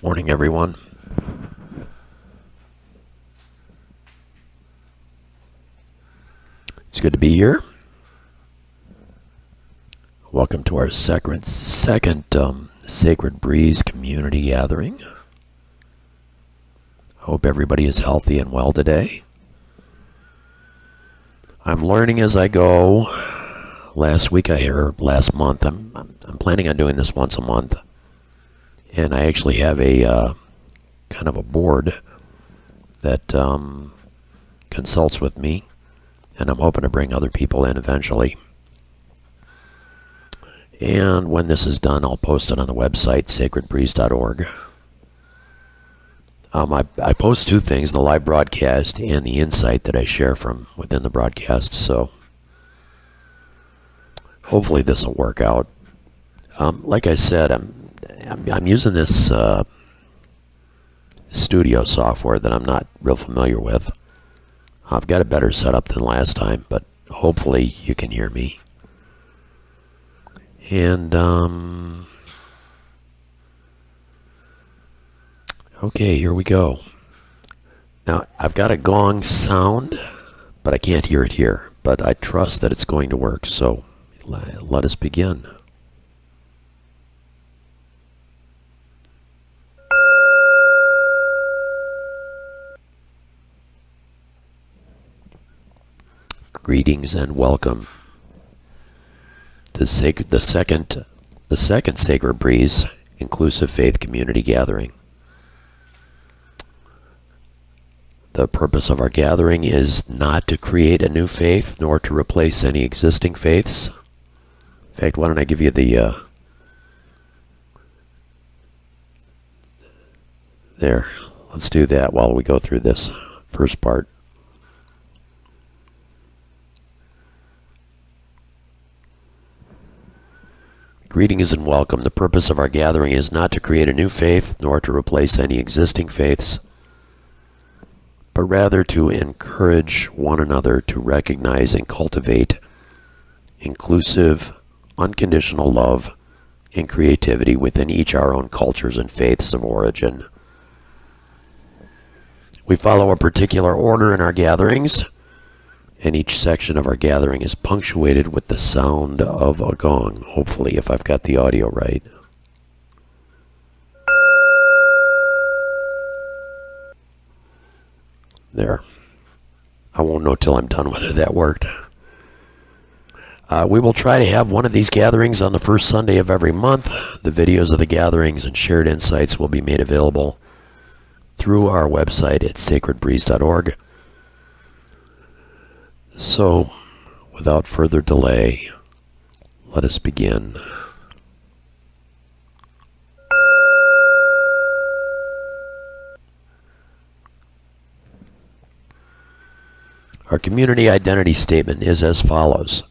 Morning, everyone. It's good to be here. Welcome to our second Sacred Breeze community gathering. Hope everybody is healthy and well today. I'm learning as I go. Last month, I'm planning on doing this once a month. And I actually have a kind of a board that consults with me, and I'm hoping to bring other people in eventually. And when this is done, I'll post it on the website, sacredbreeze.org. I post two things, the live broadcast and the insight that I share from within the broadcast, so hopefully this will work out. Like I said, I'm using this studio software that I'm not real familiar with. I've got a better setup than last time, but hopefully you can hear me. And, okay, here we go. Now, I've got a gong sound, but I can't hear it here. But I trust that it's going to work, so let us begin. Greetings and welcome to the second Sacred Breeze Inclusive Faith Community Gathering. The purpose of our gathering is not to create a new faith, nor to replace any existing faiths. In fact, why don't I give you the there. Let's do that while we go through this first part. Greetings and welcome. The purpose of our gathering is not to create a new faith, nor to replace any existing faiths, but rather to encourage one another to recognize and cultivate inclusive, unconditional love and creativity within each our own cultures and faiths of origin. We follow a particular order in our gatherings, and each section of our gathering is punctuated with the sound of a gong, hopefully, if I've got the audio right. There. I won't know till I'm done whether that worked. We will try to have one of these gatherings on the first Sunday of every month. The videos of the gatherings and shared insights will be made available through our website at sacredbreeze.org. So, without further delay, let us begin. Our community identity statement is as follows.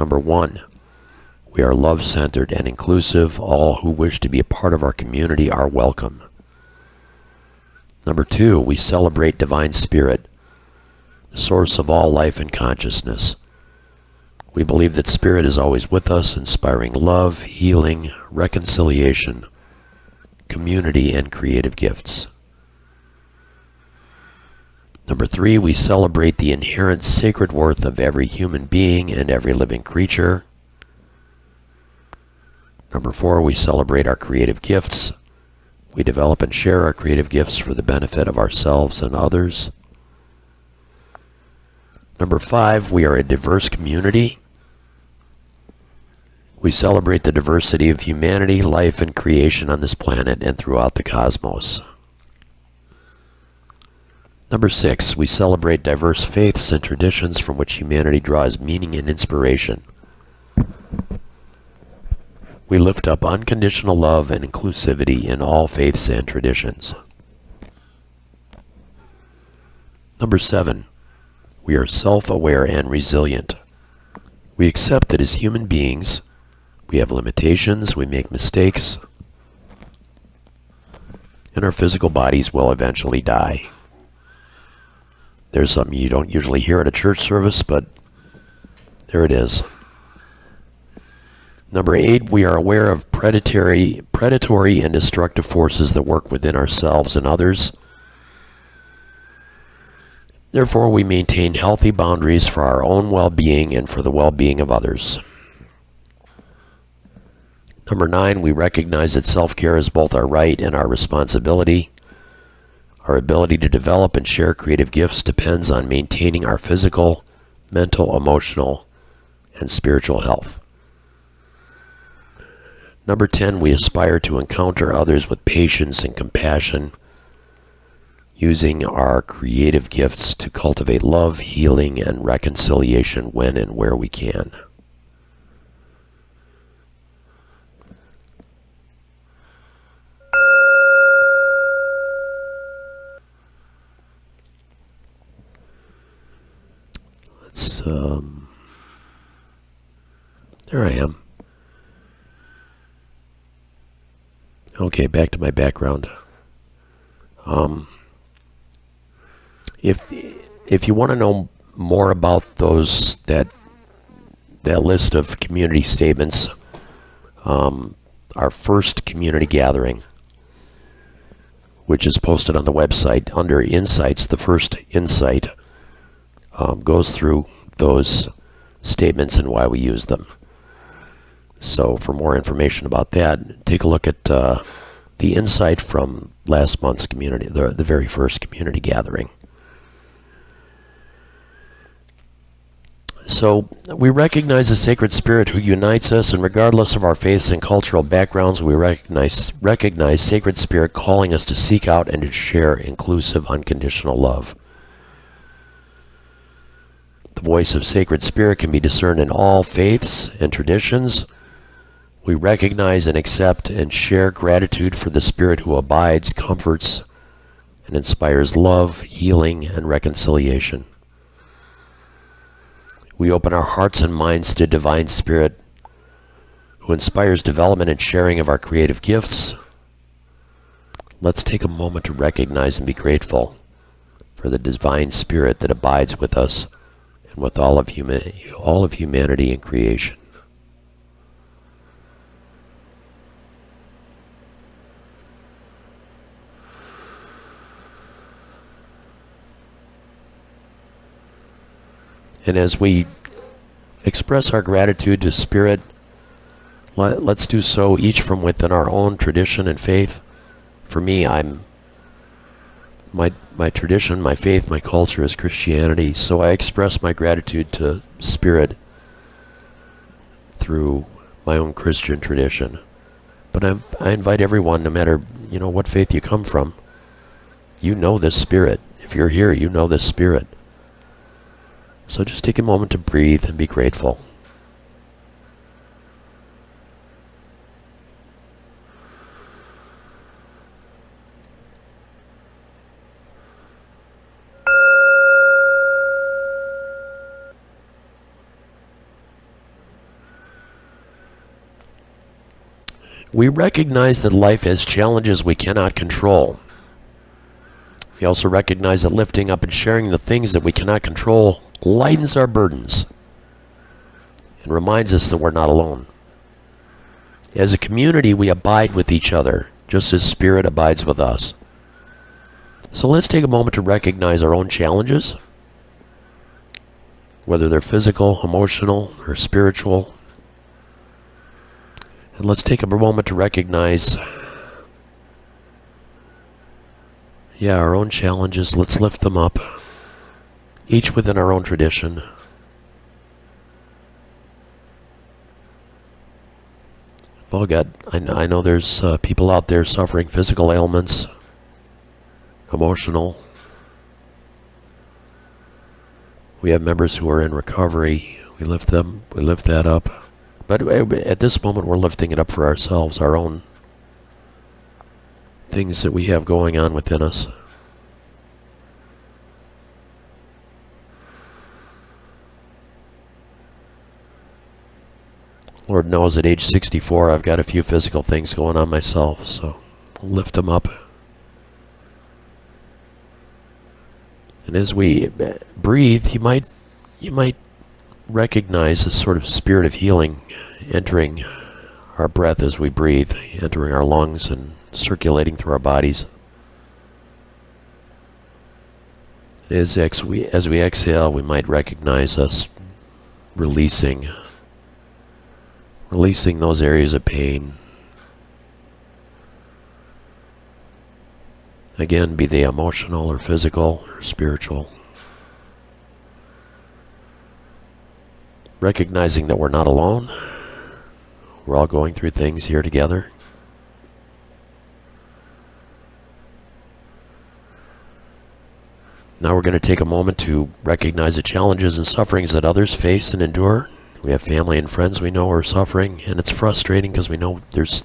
Number 1, we are love-centered and inclusive. All who wish to be a part of our community are welcome. Number 2, we celebrate Divine Spirit, source of all life and consciousness. We believe that Spirit is always with us, inspiring love, healing, reconciliation, community, and creative gifts. Number 3, we celebrate the inherent sacred worth of every human being and every living creature. Number 4, we celebrate our creative gifts. We develop and share our creative gifts for the benefit of ourselves and others. Number 5, we are a diverse community. We celebrate the diversity of humanity, life, and creation on this planet and throughout the cosmos. Number 6, we celebrate diverse faiths and traditions from which humanity draws meaning and inspiration. We lift up unconditional love and inclusivity in all faiths and traditions. Number 7, we are self-aware and resilient. We accept that as human beings, we have limitations, we make mistakes, and our physical bodies will eventually die. There's something you don't usually hear at a church service, but there it is. Number 8, we are aware of predatory and destructive forces that work within ourselves and others. Therefore, we maintain healthy boundaries for our own well-being and for the well-being of others. Number 9, we recognize that self-care is both our right and our responsibility. Our ability to develop and share creative gifts depends on maintaining our physical, mental, emotional, and spiritual health. Number 10, we aspire to encounter others with patience and compassion, using our creative gifts to cultivate love, healing, and reconciliation when and where we can. There I am. Okay, back to my background. If you want to know more about that list of community statements, our first community gathering, which is posted on the website under Insights, the first insight goes through those statements and why we use them. So for more information about that, take a look at the insight from last month's community, the very first community gathering. So we recognize the sacred spirit who unites us, and regardless of our faiths and cultural backgrounds, we recognize sacred spirit calling us to seek out and to share inclusive, unconditional love. The voice of sacred spirit can be discerned in all faiths and traditions. We recognize and accept and share gratitude for the spirit who abides, comforts, and inspires love, healing, and reconciliation. We open our hearts and minds to divine spirit who inspires development and sharing of our creative gifts. Let's take a moment to recognize and be grateful for the divine spirit that abides with us and with all of humanity and creation. And as we express our gratitude to Spirit, let's do so each from within our own tradition and faith. For me, my tradition, my faith, my culture is Christianity, so I express my gratitude to Spirit through my own Christian tradition. But I invite everyone, no matter what faith you come from, you know this Spirit. If you're here, you know this Spirit. So just take a moment to breathe and be grateful. We recognize that life has challenges we cannot control. We also recognize that lifting up and sharing the things that we cannot control lightens our burdens and reminds us that we're not alone. As a community, we abide with each other, just as Spirit abides with us. So let's take a moment to recognize our own challenges, whether they're physical, emotional, or spiritual. And let's take a moment to recognize, our own challenges. Let's lift them up, each within our own tradition. Oh God, I know there's people out there suffering physical ailments, emotional. We have members who are in recovery. We lift that up. But at this moment, we're lifting it up for ourselves, our own things that we have going on within us. Lord knows at age 64 I've got a few physical things going on myself, so I'll lift them up. And as we breathe, you might recognize a sort of spirit of healing entering our breath as we breathe, entering our lungs and circulating through our bodies. As we exhale, we might recognize us releasing those areas of pain. Again, be they emotional or physical or spiritual. Recognizing that we're not alone. We're all going through things here together. Now we're going to take a moment to recognize the challenges and sufferings that others face and endure. We have family and friends we know are suffering, and it's frustrating because we know there's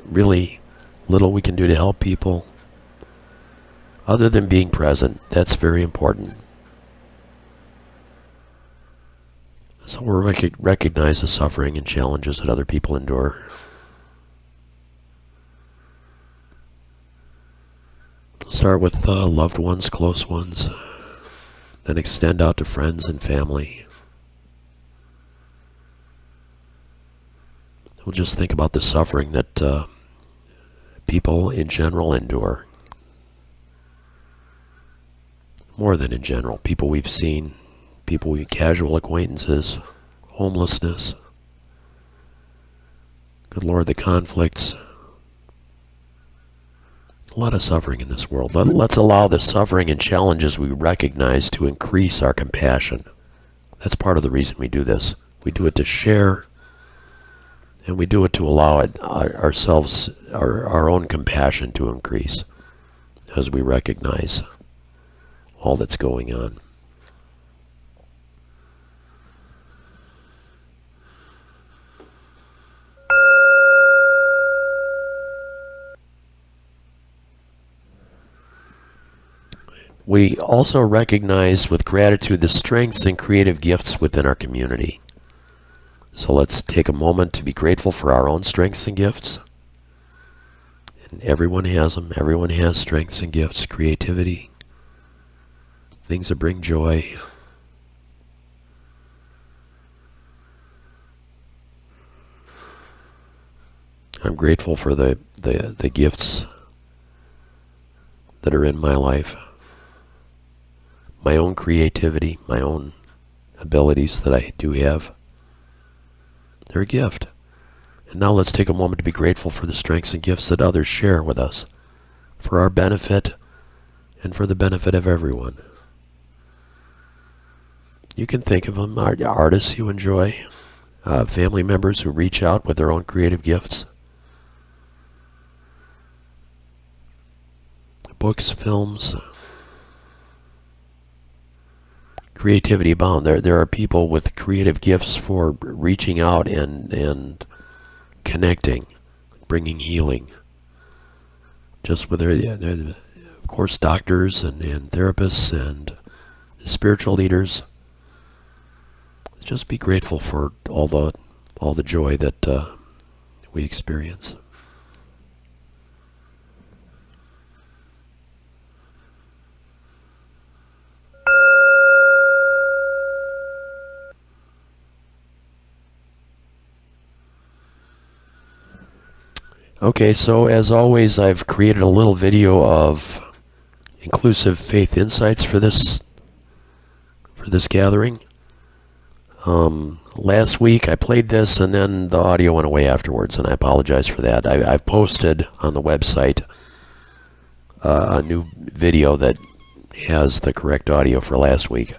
really little we can do to help people other than being present. That's very important. So we'll recognize the suffering and challenges that other people endure. Start with loved ones, close ones, then extend out to friends and family. We'll just think about the suffering that people in general endure. More than in general, people we've seen, casual acquaintances, homelessness. Good Lord, the conflicts. A lot of suffering in this world. Let's allow the suffering and challenges we recognize to increase our compassion. That's part of the reason we do this. We do it to share, and we do it to allow ourselves, our own compassion to increase as we recognize all that's going on. We also recognize with gratitude the strengths and creative gifts within our community. So let's take a moment to be grateful for our own strengths and gifts. And everyone has them. Everyone has strengths and gifts, creativity, things that bring joy. I'm grateful for the gifts that are in my life. My own creativity, my own abilities that I do have. They're a gift. And now let's take a moment to be grateful for the strengths and gifts that others share with us, for our benefit and for the benefit of everyone. You can think of them, artists you enjoy, family members who reach out with their own creative gifts, books, films. Creativity abound. There are people with creative gifts for reaching out and connecting, bringing healing. Just with their of course, doctors and therapists and spiritual leaders. Just be grateful for all the joy that we experience. Okay, so as always, I've created a little video of inclusive faith insights for this gathering. Last week I played this and then the audio went away afterwards, and I apologize for that. I've posted on the website a new video that has the correct audio for last week.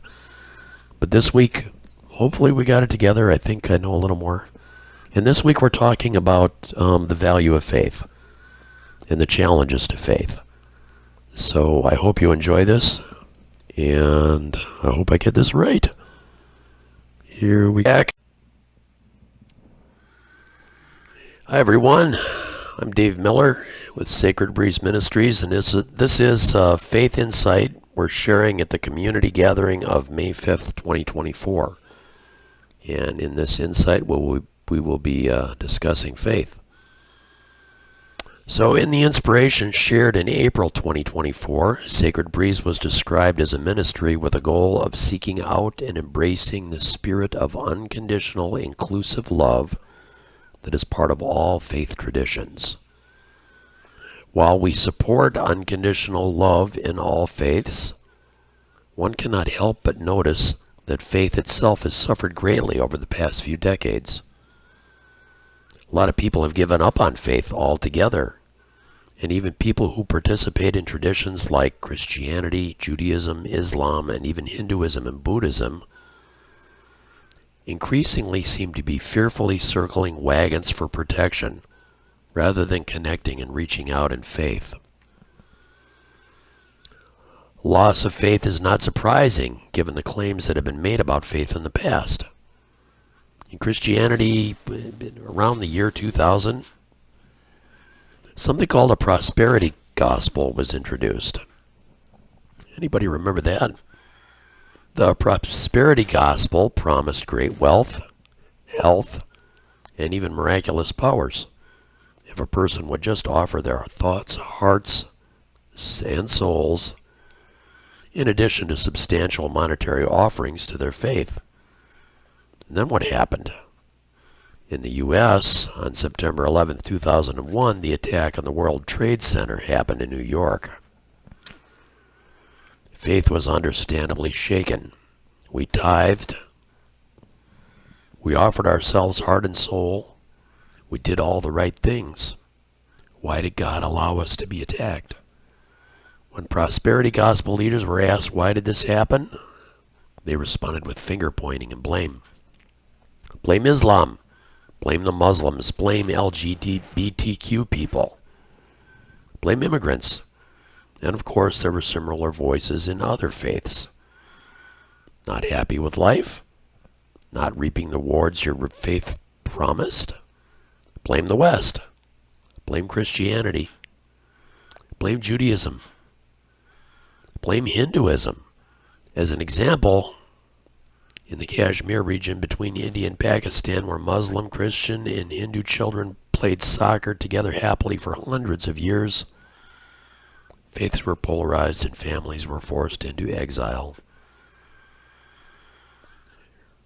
But this week, hopefully we got it together. I think I know a little more. And this week we're talking about the value of faith and the challenges to faith. So I hope you enjoy this, and I hope I get this right. Here we go. Hi everyone, I'm Dave Miller with Sacred Breeze Ministries, and this is Faith Insight we're sharing at the community gathering of May 5th, 2024. And in this insight, we will be discussing faith. So in the inspiration shared in April 2024, Sacred Breeze was described as a ministry with a goal of seeking out and embracing the spirit of unconditional, inclusive love that is part of all faith traditions. While we support unconditional love in all faiths, one cannot help but notice that faith itself has suffered greatly over the past few decades. A lot of people have given up on faith altogether, and even people who participate in traditions like Christianity, Judaism, Islam, and even Hinduism and Buddhism increasingly seem to be fearfully circling wagons for protection rather than connecting and reaching out in faith. Loss of faith is not surprising given the claims that have been made about faith in the past. In Christianity, around the year 2000, something called a prosperity gospel was introduced. Anybody remember that? The prosperity gospel promised great wealth, health, and even miraculous powers if a person would just offer their thoughts, hearts, and souls in addition to substantial monetary offerings to their faith. And then what happened? In the U.S., on September 11, 2001, the attack on the World Trade Center happened in New York. Faith was understandably shaken. We tithed. We offered ourselves heart and soul. We did all the right things. Why did God allow us to be attacked? When prosperity gospel leaders were asked why did this happen, they responded with finger pointing and blame. Blame Islam. Blame the Muslims. Blame LGBTQ people. Blame immigrants. And of course, there were similar voices in other faiths. Not happy with life? Not reaping the rewards your faith promised? Blame the West. Blame Christianity. Blame Judaism. Blame Hinduism. As an example, in the Kashmir region between India and Pakistan, where Muslim, Christian, and Hindu children played soccer together happily for hundreds of years, faiths were polarized and families were forced into exile.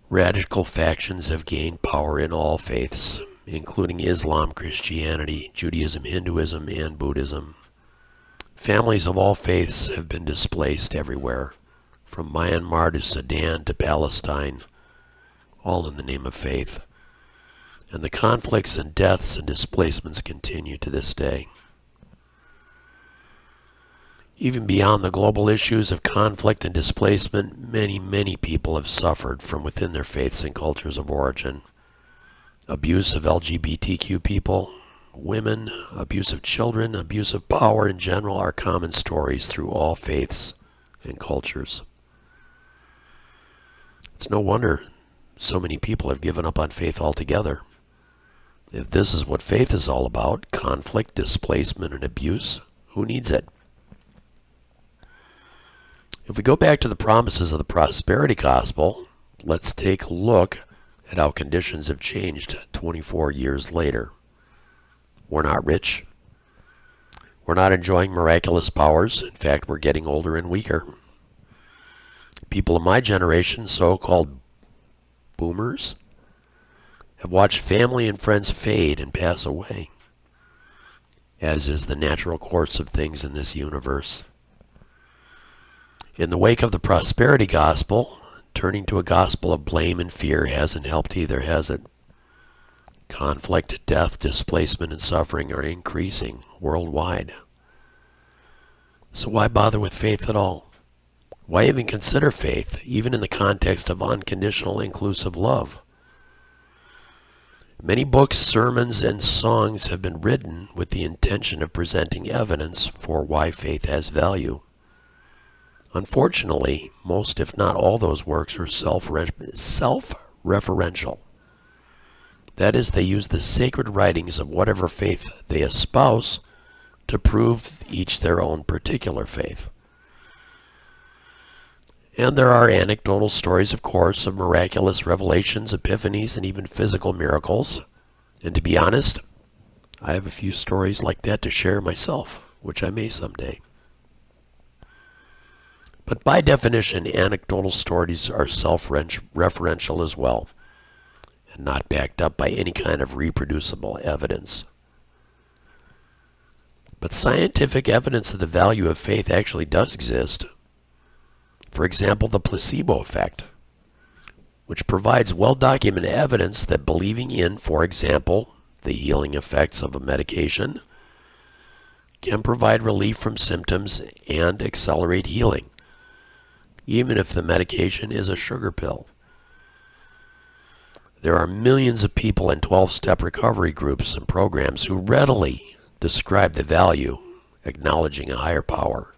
Radical factions have gained power in all faiths, including Islam, Christianity, Judaism, Hinduism, and Buddhism. Families of all faiths have been displaced everywhere, from Myanmar to Sudan to Palestine, all in the name of faith. And the conflicts and deaths and displacements continue to this day. Even beyond the global issues of conflict and displacement, many people have suffered from within their faiths and cultures of origin. Abuse of LGBTQ people, women, abuse of children, abuse of power in general are common stories through all faiths and cultures. It's no wonder so many people have given up on faith altogether. If this is what faith is all about, conflict, displacement, and abuse, who needs it? If we go back to the promises of the prosperity gospel, let's take a look at how conditions have changed 24 years later. We're not rich. We're not enjoying miraculous powers. In fact, we're getting older and weaker. People of my generation, so-called boomers, have watched family and friends fade and pass away, as is the natural course of things in this universe. In the wake of the prosperity gospel, turning to a gospel of blame and fear hasn't helped either, has it? Conflict, death, displacement, and suffering are increasing worldwide. So why bother with faith at all? Why even consider faith, even in the context of unconditional, inclusive love? Many books, sermons, and songs have been written with the intention of presenting evidence for why faith has value. Unfortunately, most, if not all, those works are self-referential. That is, they use the sacred writings of whatever faith they espouse to prove each their own particular faith. And there are anecdotal stories, of course, of miraculous revelations, epiphanies, and even physical miracles. And to be honest, I have a few stories like that to share myself, which I may someday. But by definition, anecdotal stories are self-referential as well. and not backed up by any kind of reproducible evidence. But scientific evidence of the value of faith actually does exist. For example, the placebo effect, which provides well-documented evidence that believing in, for example, the healing effects of a medication can provide relief from symptoms and accelerate healing, even if the medication is a sugar pill. There are millions of people in 12-step recovery groups and programs who readily describe the value, acknowledging a higher power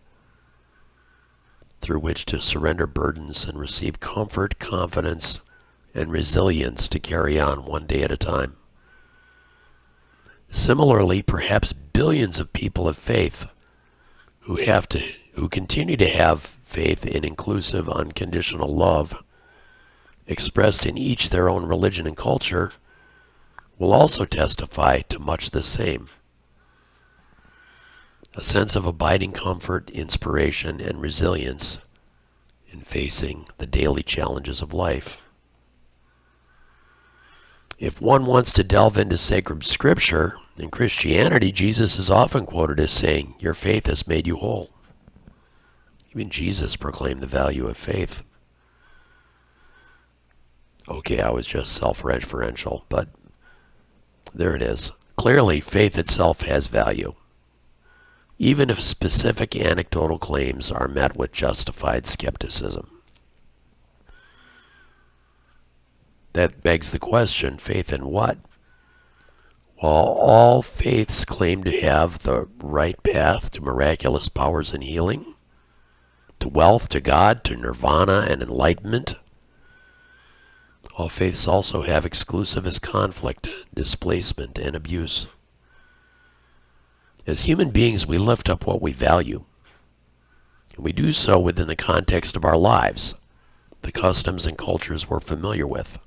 through which to surrender burdens and receive comfort, confidence, and resilience to carry on one day at a time. Similarly, perhaps billions of people of faith who continue to have faith in inclusive, unconditional love, expressed in each their own religion and culture, will also testify to much the same. A sense of abiding comfort, inspiration, and resilience in facing the daily challenges of life. If one wants to delve into sacred scripture, in Christianity, Jesus is often quoted as saying, "Your faith has made you whole." Even Jesus proclaimed the value of faith. Okay, I was just self-referential, but there it is. Clearly, faith itself has value, even if specific anecdotal claims are met with justified skepticism. That begs the question, faith in what? While all faiths claim to have the right path to miraculous powers and healing, to wealth, to God, to nirvana and enlightenment, all faiths also have exclusivist conflict, displacement, and abuse. As human beings, we lift up what we value, and we do so within the context of our lives, the customs and cultures we're familiar with.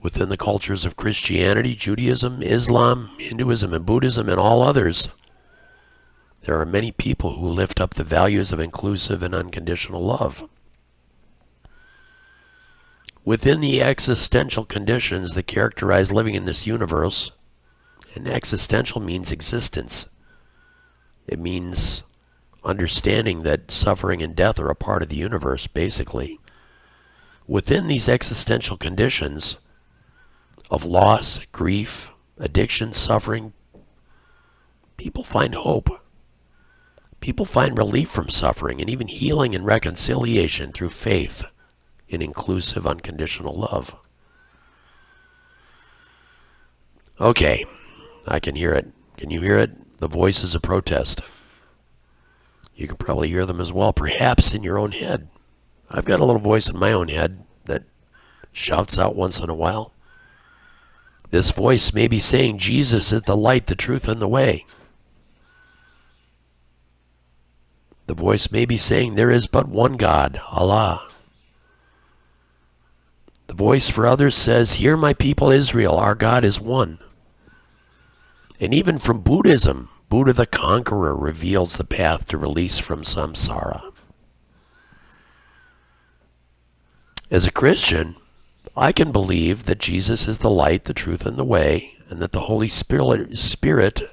Within the cultures of Christianity, Judaism, Islam, Hinduism, and Buddhism, and all others, there are many people who lift up the values of inclusive and unconditional love. Within the existential conditions that characterize living in this universe, and existential means existence. It means understanding that suffering and death are a part of the universe, basically. Within these existential conditions of loss, grief, addiction, suffering, people find hope. People find relief from suffering and even healing and reconciliation through faith in inclusive, unconditional love. Okay, I can hear it. Can you hear it? The voices of protest. You can probably hear them as well, perhaps in your own head. I've got a little voice in my own head that shouts out once in a while. This voice may be saying, Jesus is the light, the truth, and the way. The voice may be saying, there is but one God, Allah. The voice for others says, hear my people Israel, our God is one. And even from Buddhism, Buddha the Conqueror reveals the path to release from samsara. As a Christian, I can believe that Jesus is the light, the truth, and the way, and that the Holy Spirit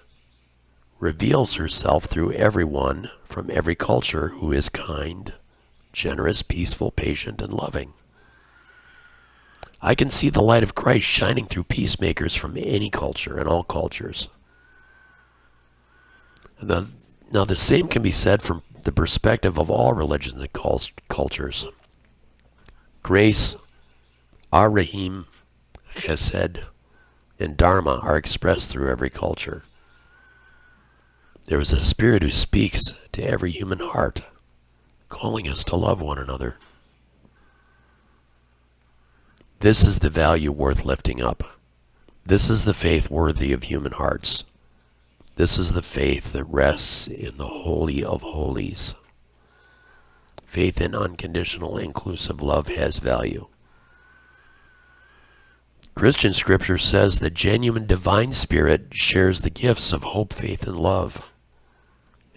reveals herself through everyone from every culture who is kind, generous, peaceful, patient, and loving. I can see the light of Christ shining through peacemakers from any culture and all cultures. Now the same can be said from the perspective of all religions and cultures. Grace, Ar-Rahim, Chesed, and Dharma are expressed through every culture. There is a spirit who speaks to every human heart, calling us to love one another. This is the value worth lifting up. This is the faith worthy of human hearts. This is the faith that rests in the Holy of Holies. Faith in unconditional, inclusive love has value. Christian scripture says that genuine divine spirit shares the gifts of hope, faith, and love.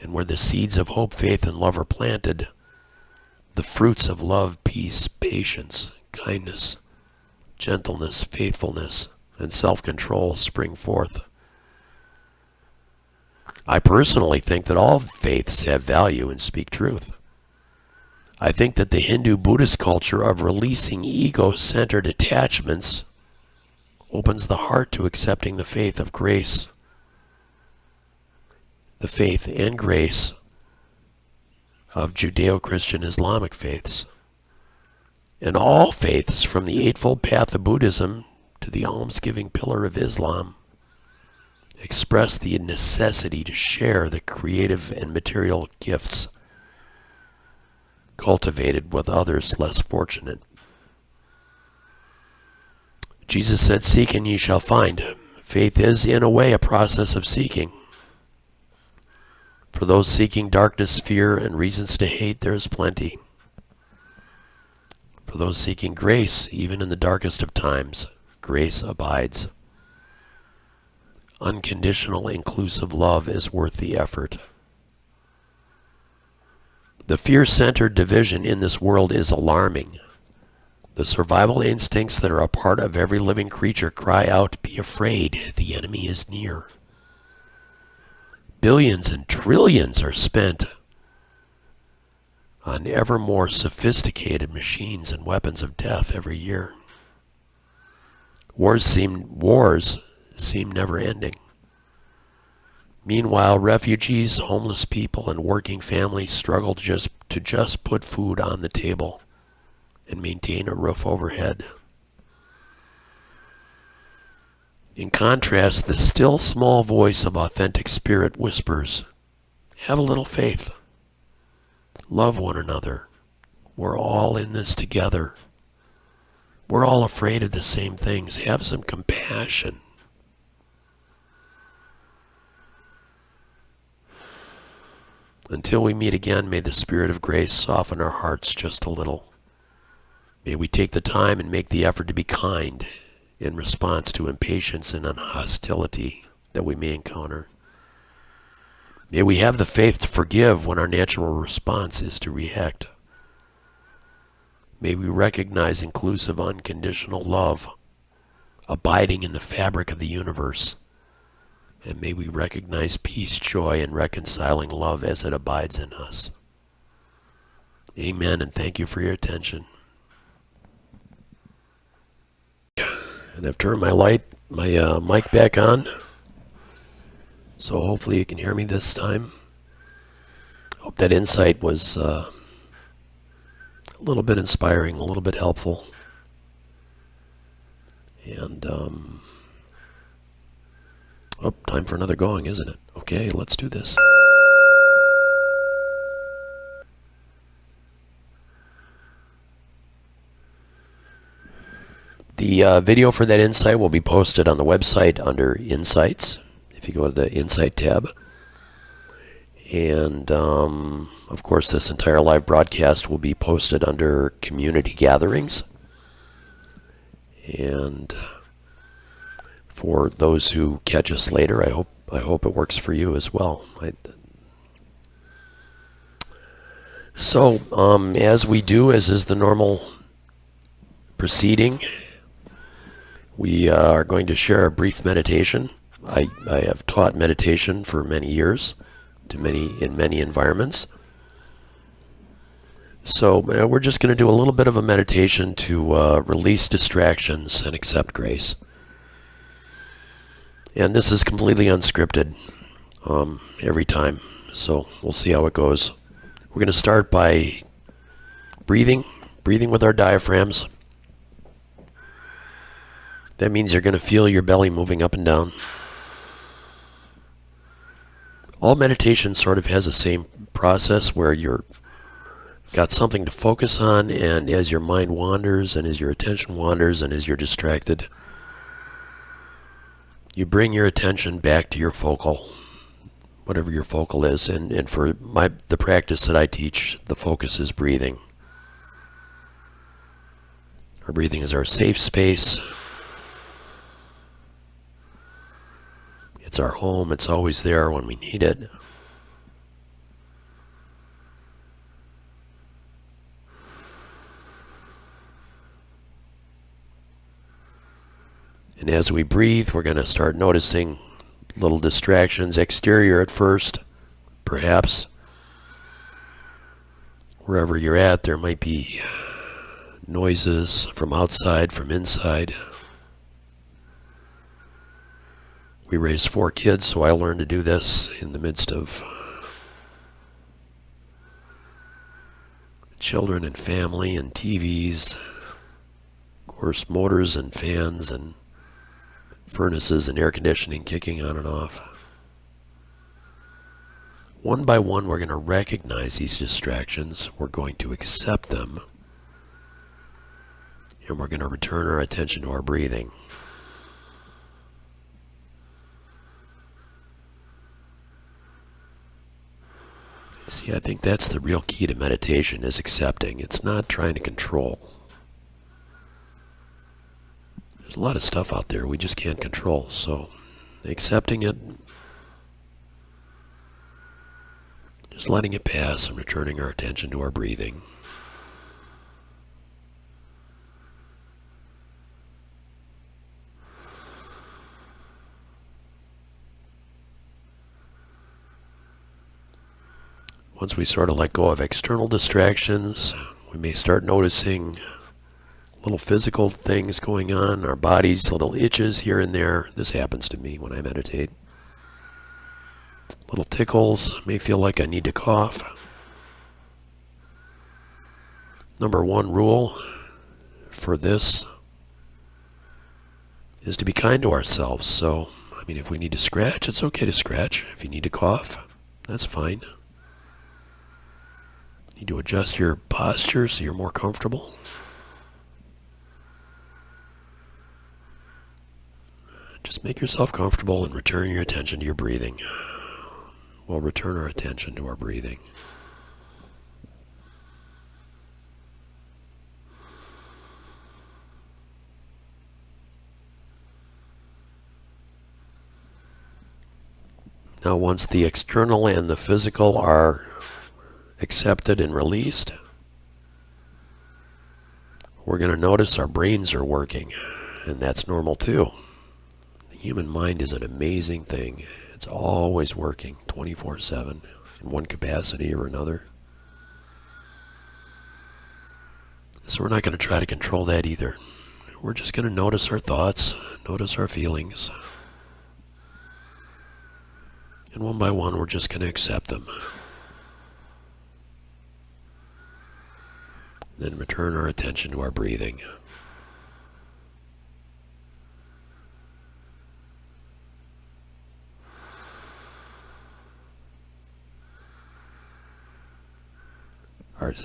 And where the seeds of hope, faith, and love are planted, the fruits of love, peace, patience, kindness, gentleness, faithfulness, and self-control spring forth. I personally think that all faiths have value and speak truth. I think that the Hindu-Buddhist culture of releasing ego-centered attachments opens the heart to accepting the faith of grace, the faith and grace of Judeo-Christian Islamic faiths. And all faiths, from the Eightfold Path of Buddhism to the almsgiving pillar of Islam, express the necessity to share the creative and material gifts cultivated with others less fortunate. Jesus said, "Seek and ye shall find." Faith is, in a way, a process of seeking. For those seeking darkness, fear, and reasons to hate, there is plenty. For those seeking grace, even in the darkest of times, grace abides. Unconditional, inclusive love is worth the effort. The fear-centered division in this world is alarming. The survival instincts that are a part of every living creature cry out, "Be afraid, the enemy is near." Billions and trillions are spent on ever more sophisticated machines and weapons of death every year. Wars seem never ending. Meanwhile, refugees, homeless people, and working families struggle to just put food on the table and maintain a roof overhead. In contrast, the still small voice of authentic spirit whispers, "Have a little faith. Love one another. We're all in this together. We're all afraid of the same things. Have some compassion." Until we meet again, may the Spirit of grace soften our hearts just a little. May we take the time and make the effort to be kind in response to impatience and hostility that we may encounter. May we have the faith to forgive when our natural response is to react. May we recognize inclusive, unconditional love abiding in the fabric of the universe. And may we recognize peace, joy, and reconciling love as it abides in us. Amen, and thank you for your attention. And I've turned my mic back on, so hopefully you can hear me this time. Hope that insight was a little bit inspiring, a little bit helpful. And, time for another going, isn't it? Okay, let's do this. The video for that insight will be posted on the website under Insights, if you go to the Insight tab. And, of course, this entire live broadcast will be posted under Community Gatherings. And for those who catch us later, I hope it works for you as well. So, as we do, as is the normal proceeding, we are going to share a brief meditation. I have taught meditation for many years in many environments. So we're just going to do a little bit of a meditation to release distractions and accept grace. And this is completely unscripted every time, so we'll see how it goes. We're going to start by breathing with our diaphragms. That means you're going to feel your belly moving up and down. All meditation sort of has the same process where you're got something to focus on, and as your mind wanders and as your attention wanders and as you're distracted, you bring your attention back to your focal, whatever your focal is. And for the practice that I teach, the focus is breathing. Our breathing is our safe space. It's our home. It's always there when we need it. And as we breathe, we're going to start noticing little distractions, exterior at first, perhaps. Wherever you're at, there might be noises from outside, from inside. We raised 4 kids, so I learned to do this in the midst of children and family and TVs, of course motors and fans and furnaces and air conditioning kicking on and off. One by one, we're going to recognize these distractions. We're going to accept them. And we're going to return our attention to our breathing. See, I think that's the real key to meditation, is accepting. It's not trying to control. There's a lot of stuff out there we just can't control, so accepting it, just letting it pass and returning our attention to our breathing. Once we sort of let go of external distractions, we may start noticing little physical things going on, our bodies, little itches here and there. This happens to me when I meditate. Little tickles, may feel like I need to cough. Number 1 rule for this is to be kind to ourselves. So, if we need to scratch, it's okay to scratch. If you need to cough, that's fine. Need to adjust your posture so you're more comfortable. Just make yourself comfortable and return your attention to your breathing. We'll return our attention to our breathing. Now, once the external and the physical are accepted and released, we're going to notice our brains are working, and that's normal too. The human mind is an amazing thing. It's always working 24/7 in one capacity or another. So we're not going to try to control that either. We're just going to notice our thoughts, notice our feelings, and one by one we're just going to accept them. Then return our attention to our breathing.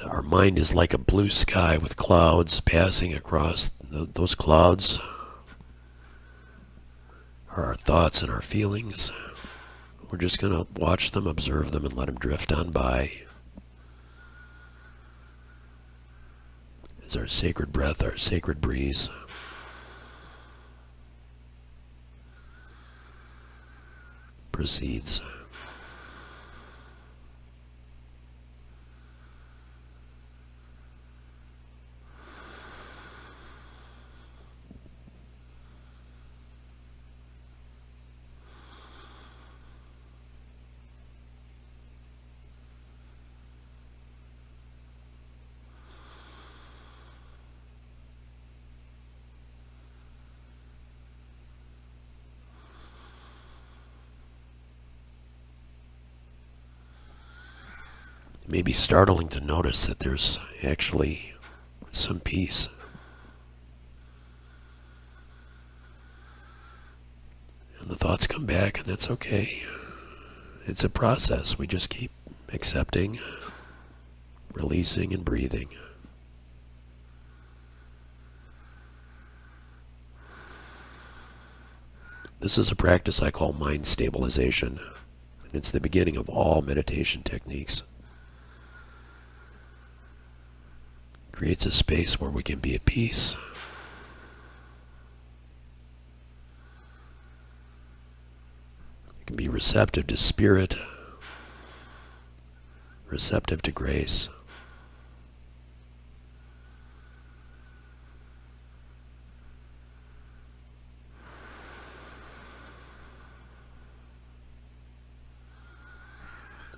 Our mind is like a blue sky with clouds passing across. Those clouds are our thoughts and our feelings. We're just going to watch them, observe them, and let them drift on by. As our sacred breath, our sacred breeze proceeds. It may be startling to notice that there's actually some peace. And the thoughts come back, and that's okay. It's a process. We just keep accepting, releasing, and breathing. This is a practice I call mind stabilization, and it's the beginning of all meditation techniques. Creates a space where we can be at peace. We can be receptive to spirit, receptive to grace.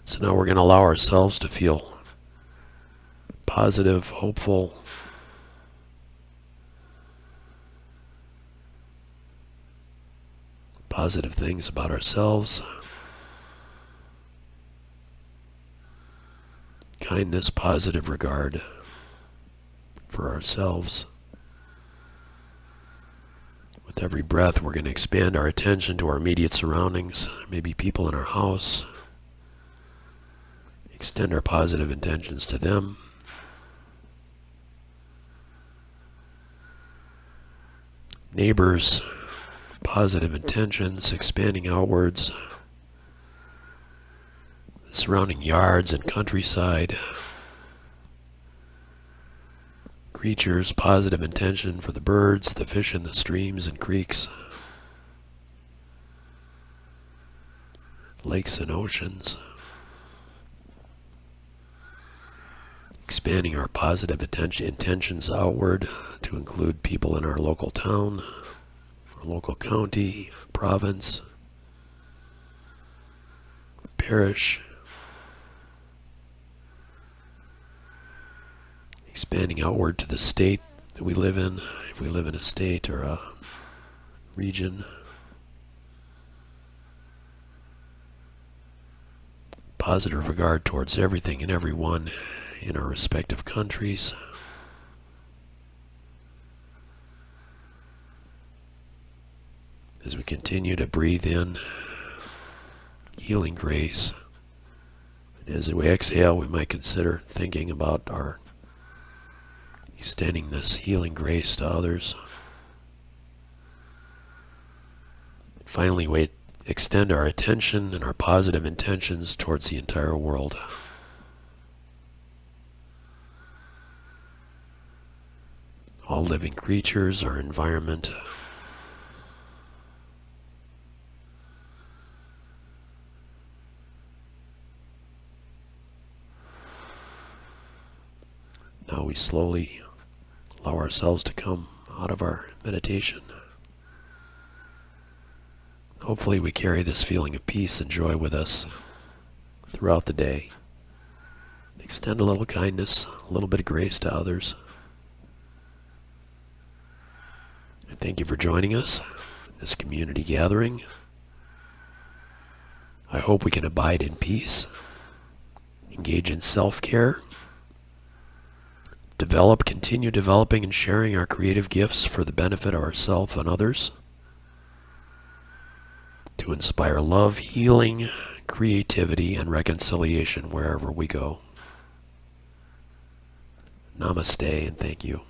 So now we're going to allow ourselves to feel positive, hopeful, positive things about ourselves. Kindness, positive regard for ourselves. With every breath, we're going to expand our attention to our immediate surroundings, maybe people in our house. Extend our positive intentions to them. Neighbors, positive intentions, expanding outwards. Surrounding yards and countryside. Creatures, positive intention for the birds, the fish in the streams and creeks, lakes and oceans. Expanding our positive intentions outward to include people in our local town, our local county, province, parish. Expanding outward to the state that we live in, if we live in a state or a region. Positive regard towards everything and everyone in our respective countries. As we continue to breathe in healing grace, and as we exhale, we might consider thinking about our extending this healing grace to others. Finally, we extend our attention and our positive intentions towards the entire world. All living creatures, our environment. Now we slowly allow ourselves to come out of our meditation. Hopefully we carry this feeling of peace and joy with us throughout the day. Extend a little kindness, a little bit of grace to others. And thank you for joining us in this community gathering. I hope we can abide in peace, engage in self-care, continue developing and sharing our creative gifts for the benefit of ourselves and others, to inspire love, healing, creativity, and reconciliation wherever we go. Namaste and thank you.